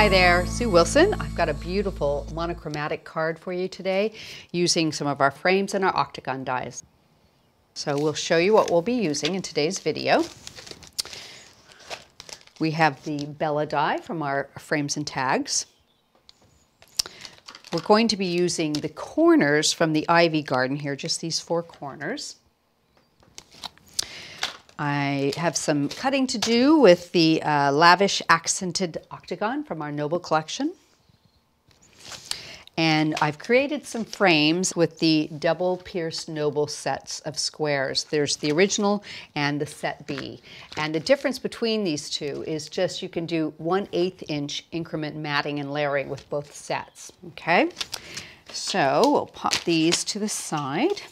Hi there, Sue Wilson. I've got a beautiful monochromatic card for you today using some of our frames and our Octagon dies. So we'll show you what we'll be using in today's video. We have the Bella die from our frames and tags. We're going to be using the corners from the Ivy Garden here, just these 4 corners. I have some cutting to do with the Lavish accented Octagon from our Noble collection. And I've created some frames with the double pierced Noble sets of squares. There's the original and the set B. And the difference between these two is just you can do 1/8 inch increment matting and layering with both sets. Okay, so we'll pop these to the side.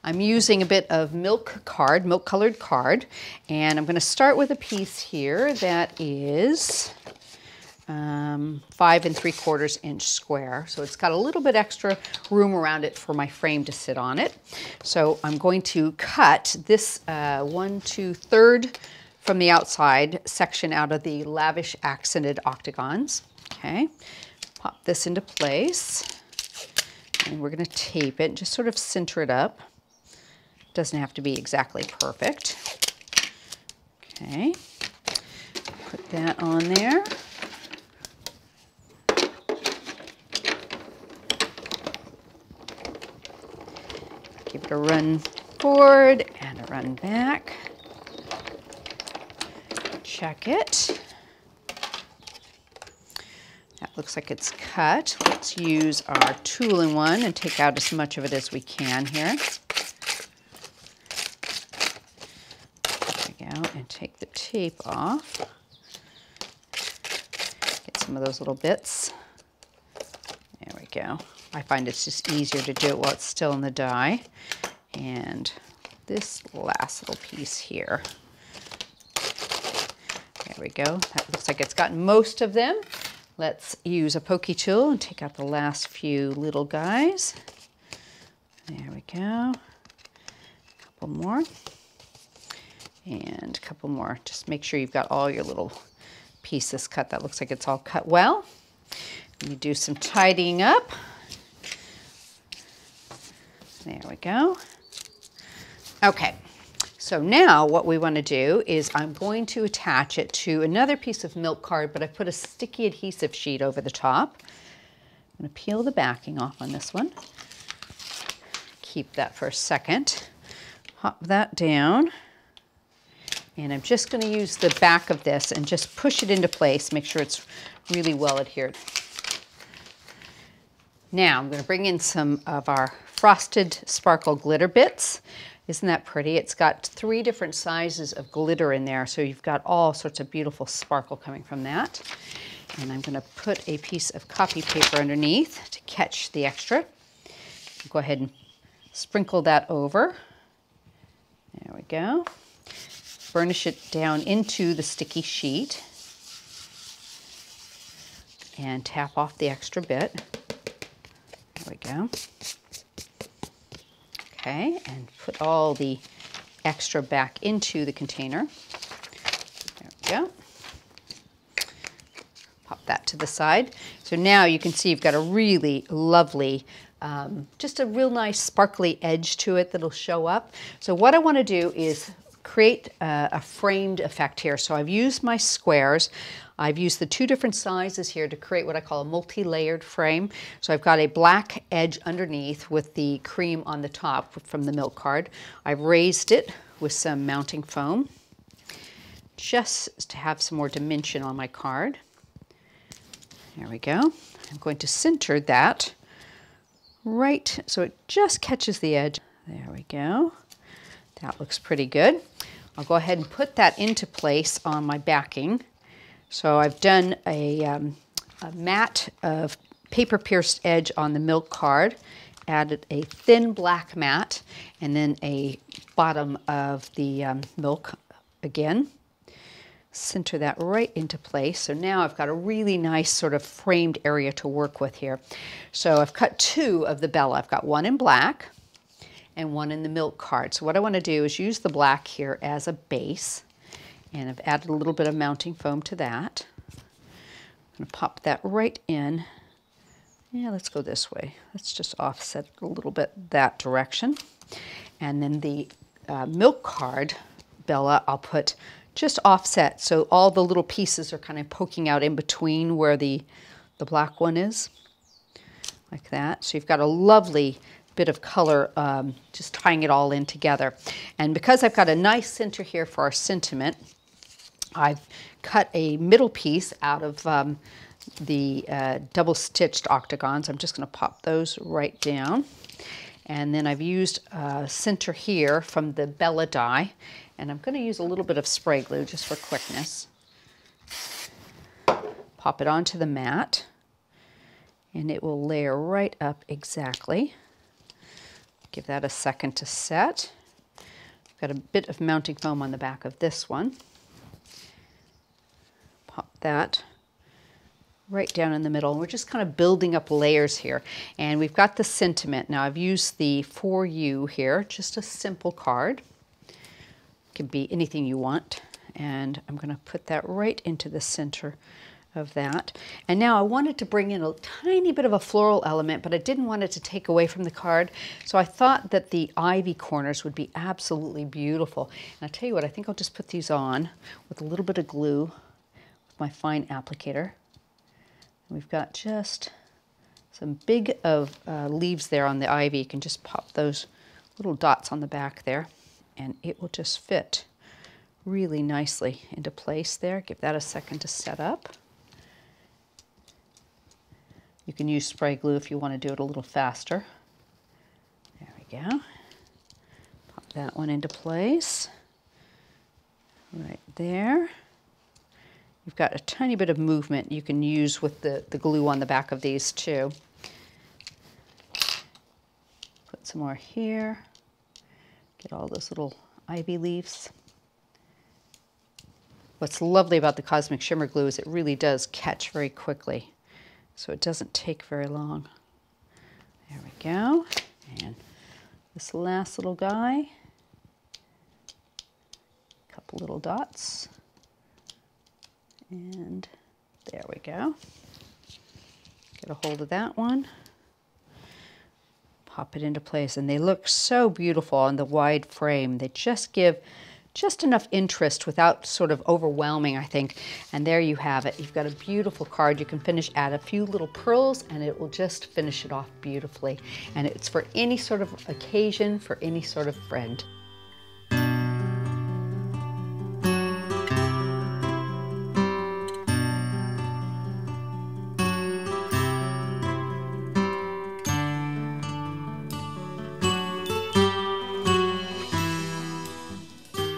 I'm using a bit of milk colored card, and I'm going to start with a piece here that is 5 3/4 inch square. So it's got a little bit extra room around it for my frame to sit on it. So I'm going to cut this 1/2 from the outside section out of the Lavish accented Octagons. Okay, pop this into place, and we're going to tape it and just sort of center it up. Doesn't have to be exactly perfect. Okay, put that on there. Give it a run forward and a run back. Check it. That looks like it's cut. Let's use our tool-in-one and take out as much of it as we can here. And take the tape off. Get some of those little bits. There we go. I find it's just easier to do it while it's still in the die. And this last little piece here. There we go. That looks like it's gotten most of them. Let's use a pokey tool and take out the last few little guys. There we go. A couple more. And a couple more. Just make sure you've got all your little pieces cut. That looks like it's all cut well. You do some tidying up. There we go. Okay, so now what we want to do is I'm going to attach it to another piece of milk card, but I put a sticky adhesive sheet over the top. I'm going to peel the backing off on this one. Keep that for a second. Pop that down. And I'm just going to use the back of this and just push it into place, make sure it's really well adhered. Now I'm going to bring in some of our frosted sparkle Glitterbitz. Isn't that pretty? It's got 3 different sizes of glitter in there, so you've got all sorts of beautiful sparkle coming from that. And I'm going to put a piece of copy paper underneath to catch the extra. Go ahead and sprinkle that over. There we go. Burnish it down into the sticky sheet and tap off the extra bit. There we go. Okay, and put all the extra back into the container. There we go. Pop that to the side. So now you can see you've got a really lovely just a real nice sparkly edge to it that'll show up. So what I want to do is create a framed effect here. So I've used my squares. I've used the 2 different sizes here to create what I call a multi-layered frame. So I've got a black edge underneath with the cream on the top from the milk card. I've raised it with some mounting foam just to have some more dimension on my card. There we go. I'm going to center that right so it just catches the edge. There we go. That looks pretty good. I'll go ahead and put that into place on my backing. So I've done a mat of paper pierced edge on the milk card, added a thin black mat, and then a bottom of the milk again. Center that right into place. So now I've got a really nice sort of framed area to work with here. So I've cut 2 of the Bella. I've got one in black and one in the milk card. So what I want to do is use the black here as a base, and I've added a little bit of mounting foam to that. going to pop that right in. Yeah, let's go this way. Let's just offset a little bit that direction. And then the milk card, Bella, I'll put just offset, so all the little pieces are kind of poking out in between where the black one is, like that. So you've got a lovely bit of color just tying it all in together. And because I've got a nice center here for our sentiment, I've cut a middle piece out of the double stitched octagons. I'm just going to pop those right down. And then I've used center here from the Bella die, and I'm going to use a little bit of spray glue just for quickness. Pop it onto the mat, and it will layer right up exactly. Give that a second to set. I've got a bit of mounting foam on the back of this one. Pop that right down in the middle. We're just kind of building up layers here. And we've got the sentiment. Now I've used the For You here, just a simple card. It can be anything you want. And I'm going to put that right into the center of that. And now I wanted to bring in a tiny bit of a floral element, but I didn't want it to take away from the card. So I thought that the ivy corners would be absolutely beautiful. And I'll tell you what, I think I'll just put these on with a little bit of glue with my fine applicator. We've got just some big of leaves there on the ivy. You can just pop those little dots on the back there, and it will just fit really nicely into place there. Give that a second to set up. You can use spray glue if you want to do it a little faster. There we go. Pop that one into place. Right there. You've got a tiny bit of movement you can use with the glue on the back of these too. Put some more here. Get all those little ivy leaves. What's lovely about the Cosmic Shimmer glue is it really does catch very quickly. So it doesn't take very long. There we go. And this last little guy. A couple little dots. And there we go. Get a hold of that one. Pop it into place. And they look so beautiful on the wide frame. They just give just enough interest without sort of overwhelming, I think. And there you have it. You've got a beautiful card. You can add a few little pearls, and it will just finish it off beautifully. And it's for any sort of occasion, for any sort of friend.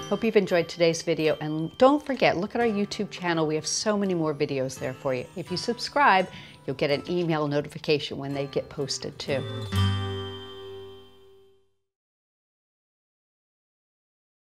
Hope you've enjoyed today's video, and don't forget, look at our YouTube channel. We have so many more videos there for you. If you subscribe, you'll get an email notification when they get posted too.